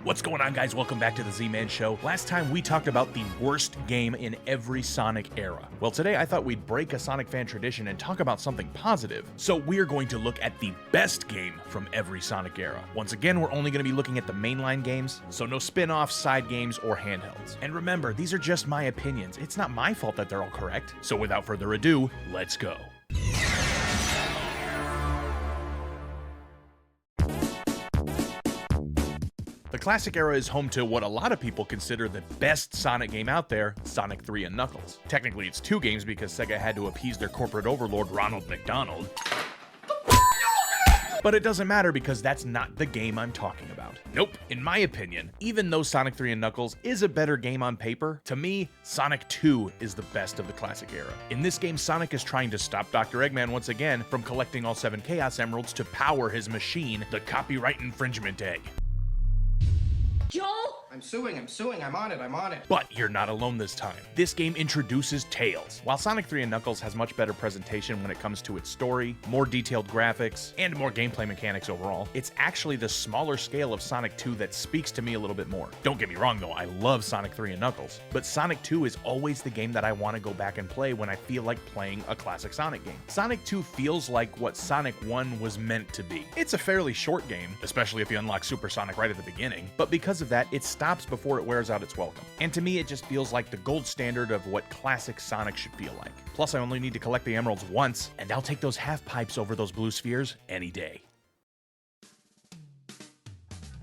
What's going on, guys? Welcome back to the Z-Man Show. Last time we talked about the worst game in every Sonic era. Well, today I thought we'd break a Sonic fan tradition and talk about something positive. So we're going to look at the best game from every Sonic era. Once again, we're only going to be looking at the mainline games, so no spin-offs, side games, or handhelds. And remember, these are just my opinions. It's not my fault that they're all correct. So without further ado, let's go. The classic era is home to what a lot of people consider the best Sonic game out there, Sonic 3 and Knuckles. Technically it's two games because Sega had to appease their corporate overlord Ronald McDonald. But it doesn't matter because that's not the game I'm talking about. Nope. In my opinion, even though Sonic 3 and Knuckles is a better game on paper, to me, Sonic 2 is the best of the classic era. In this game, Sonic is trying to stop Dr. Eggman once again from collecting all 7 Chaos Emeralds to power his machine, the copyright infringement egg. Joel? I'm suing, I'm on it. But you're not alone this time. This game introduces Tails. While Sonic 3 and Knuckles has much better presentation when it comes to its story, more detailed graphics, and more gameplay mechanics overall, it's actually the smaller scale of Sonic 2 that speaks to me a little bit more. Don't get me wrong though, I love Sonic 3 and Knuckles, but Sonic 2 is always the game that I want to go back and play when I feel like playing a classic Sonic game. Sonic 2 feels like what Sonic 1 was meant to be. It's a fairly short game, especially if you unlock Super Sonic right at the beginning, but because of that, it stops before it wears out its welcome. And to me, it just feels like the gold standard of what classic Sonic should feel like. Plus, I only need to collect the emeralds once, and I'll take those half pipes over those blue spheres any day.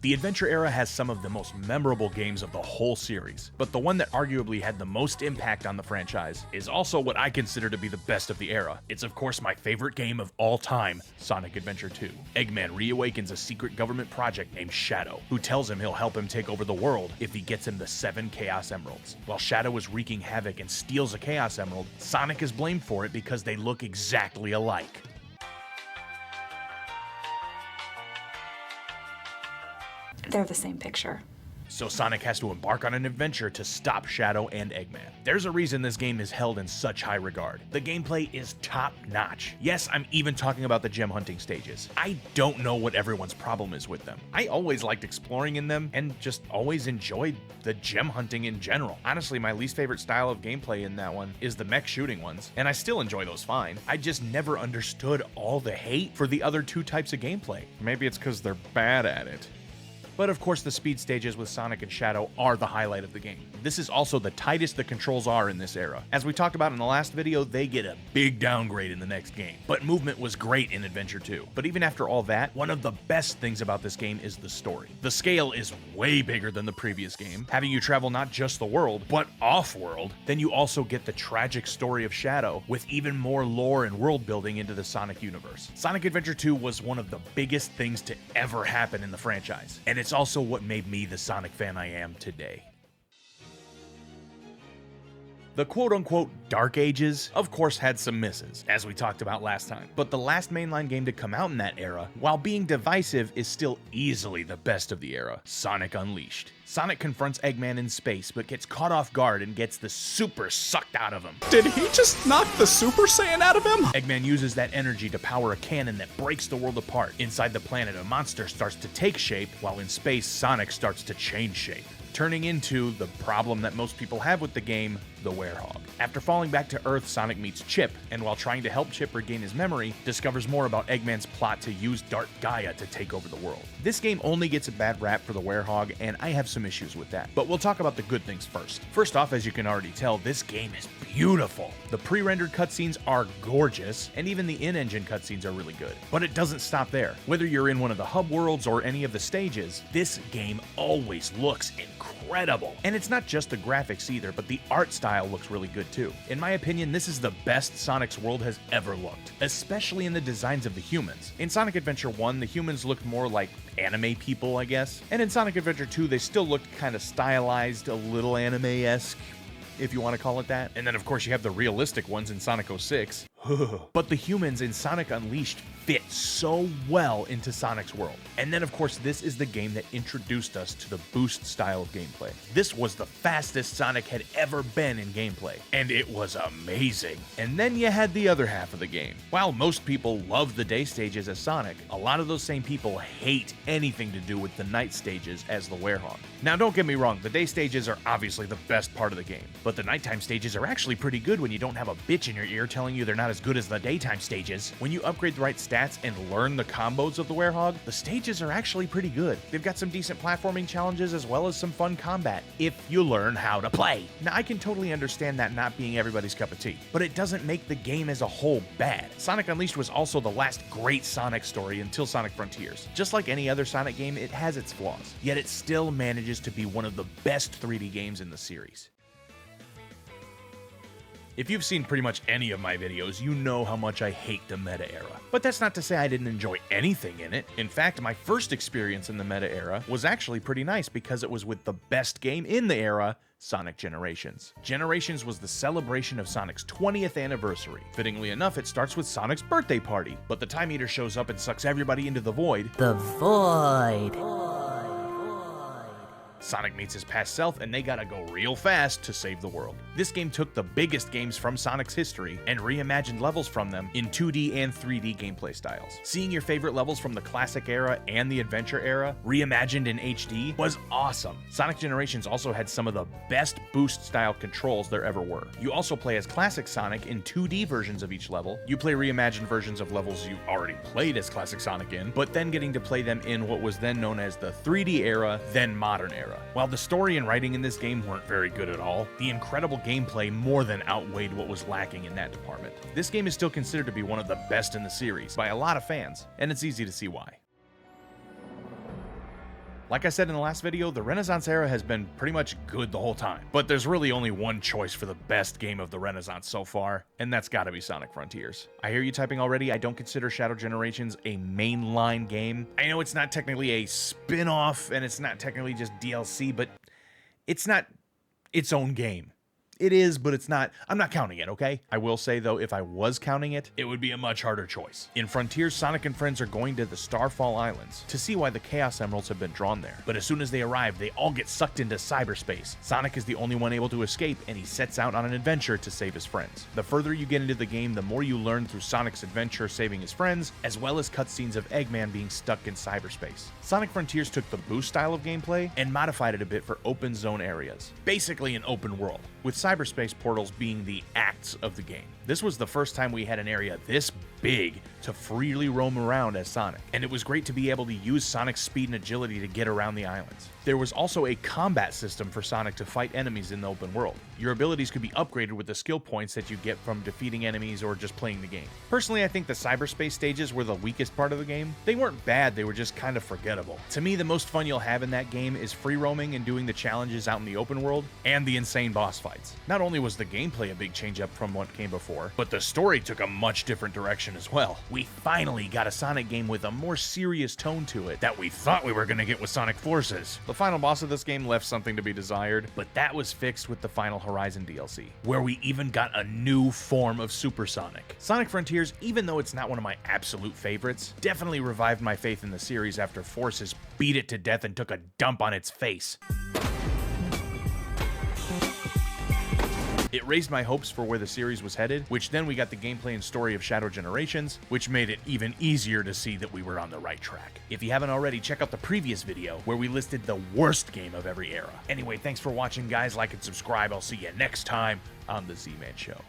The Adventure era has some of the most memorable games of the whole series, but the one that arguably had the most impact on the franchise is also what I consider to be the best of the era. It's of course my favorite game of all time, Sonic Adventure 2. Eggman reawakens a secret government project named Shadow, who tells him he'll help him take over the world if he gets him the 7 Chaos Emeralds. While Shadow is wreaking havoc and steals a Chaos Emerald, Sonic is blamed for it because they look exactly alike. They're the same picture. So Sonic has to embark on an adventure to stop Shadow and Eggman. There's a reason this game is held in such high regard. The gameplay is top-notch. Yes, I'm even talking about the gem hunting stages. I don't know what everyone's problem is with them. I always liked exploring in them and just always enjoyed the gem hunting in general. Honestly, my least favorite style of gameplay in that one is the mech shooting ones, and I still enjoy those fine. I just never understood all the hate for the other two types of gameplay. Maybe it's because they're bad at it. But of course the speed stages with Sonic and Shadow are the highlight of the game. This is also the tightest the controls are in this era. As we talked about in the last video, they get a big downgrade in the next game. But movement was great in Adventure 2. But even after all that, one of the best things about this game is the story. The scale is way bigger than the previous game, having you travel not just the world, but off-world. Then you also get the tragic story of Shadow, with even more lore and world building into the Sonic universe. Sonic Adventure 2 was one of the biggest things to ever happen in the franchise, and it's also what made me the Sonic fan I am today. The quote-unquote Dark Ages, of course, had some misses, as we talked about last time, but the last mainline game to come out in that era, while being divisive, is still easily the best of the era, Sonic Unleashed. Sonic confronts Eggman in space, but gets caught off guard and gets the super sucked out of him. Did he just knock the Super Saiyan out of him? Eggman uses that energy to power a cannon that breaks the world apart. Inside the planet, a monster starts to take shape, while in space, Sonic starts to change shape, turning into the problem that most people have with the game, the Werehog. After falling back to Earth, Sonic meets Chip, and while trying to help Chip regain his memory, discovers more about Eggman's plot to use Dark Gaia to take over the world. This game only gets a bad rap for the Werehog, and I have some issues with that. But we'll talk about the good things first. First off, as you can already tell, this game is beautiful. The pre-rendered cutscenes are gorgeous, and even the in-engine cutscenes are really good. But it doesn't stop there. Whether you're in one of the hub worlds or any of the stages, this game always looks incredible. And it's not just the graphics either, but the art style looks really good too. In my opinion, this is the best Sonic's world has ever looked, especially in the designs of the humans. In Sonic Adventure 1, the humans looked more like anime people, I guess. And in Sonic Adventure 2, they still looked kind of stylized, a little anime-esque, if you want to call it that. And then of course you have the realistic ones in Sonic 06. But the humans in Sonic Unleashed fit so well into Sonic's world. And then of course this is the game that introduced us to the boost style of gameplay. This was the fastest Sonic had ever been in gameplay, and it was amazing. And then you had the other half of the game. While most people love the day stages as Sonic, a lot of those same people hate anything to do with the night stages as the Werehog. Now don't get me wrong, the day stages are obviously the best part of the game, but the nighttime stages are actually pretty good when you don't have a bitch in your ear telling you they're not as good as the daytime stages. When you upgrade the right stats and learn the combos of the Werehog, the stages are actually pretty good. They've got some decent platforming challenges as well as some fun combat, if you learn how to play. Now I can totally understand that not being everybody's cup of tea, but it doesn't make the game as a whole bad. Sonic Unleashed was also the last great Sonic story until Sonic Frontiers. Just like any other Sonic game, it has its flaws, yet it still manages to be one of the best 3D games in the series. If you've seen pretty much any of my videos, you know how much I hate the meta era. But that's not to say I didn't enjoy anything in it. In fact, my first experience in the meta era was actually pretty nice because it was with the best game in the era, Sonic Generations. Generations was the celebration of Sonic's 20th anniversary. Fittingly enough, it starts with Sonic's birthday party, but the Time Eater shows up and sucks everybody into the void. The void. Sonic meets his past self, and they gotta go real fast to save the world. This game took the biggest games from Sonic's history and reimagined levels from them in 2D and 3D gameplay styles. Seeing your favorite levels from the classic era and the adventure era reimagined in HD was awesome. Sonic Generations also had some of the best boost style controls there ever were. You also play as classic Sonic in 2D versions of each level. You play reimagined versions of levels you already played as classic Sonic in, but then getting to play them in what was then known as the 3D era, then modern era. While the story and writing in this game weren't very good at all, the incredible gameplay more than outweighed what was lacking in that department. This game is still considered to be one of the best in the series by a lot of fans, and it's easy to see why. Like I said in the last video, the Renaissance era has been pretty much good the whole time, but there's really only one choice for the best game of the Renaissance so far, and that's gotta be Sonic Frontiers. I hear you typing already, I don't consider Shadow Generations a mainline game. I know it's not technically a spin-off, and it's not technically just DLC, but it's not its own game. It is, but it's not. I'm not counting it, okay? I will say, though, if I was counting it, it would be a much harder choice. In Frontiers, Sonic and friends are going to the Starfall Islands to see why the Chaos Emeralds have been drawn there. But as soon as they arrive, they all get sucked into cyberspace. Sonic is the only one able to escape, and he sets out on an adventure to save his friends. The further you get into the game, the more you learn through Sonic's adventure saving his friends, as well as cutscenes of Eggman being stuck in cyberspace. Sonic Frontiers took the boost style of gameplay and modified it a bit for open zone areas. Basically an open world, with cyberspace portals being the acts of the game. This was the first time we had an area this big to freely roam around as Sonic, and it was great to be able to use Sonic's speed and agility to get around the islands. There was also a combat system for Sonic to fight enemies in the open world. Your abilities could be upgraded with the skill points that you get from defeating enemies or just playing the game. Personally, I think the cyberspace stages were the weakest part of the game. They weren't bad, they were just kind of forgettable. To me, the most fun you'll have in that game is free roaming and doing the challenges out in the open world, and the insane boss fights. Not only was the gameplay a big change up from what came before, but the story took a much different direction as well. We finally got a Sonic game with a more serious tone to it that we thought we were going to get with Sonic Forces. The final boss of this game left something to be desired, but that was fixed with the Final Horizon DLC, where we even got a new form of Super Sonic. Sonic Frontiers, even though it's not one of my absolute favorites, definitely revived my faith in the series after Forces beat it to death and took a dump on its face. It raised my hopes for where the series was headed, which then we got the gameplay and story of Shadow Generations, which made it even easier to see that we were on the right track. If you haven't already, check out the previous video where we listed the worst game of every era. Anyway, thanks for watching, guys. Like and subscribe. I'll see you next time on The Zman Show.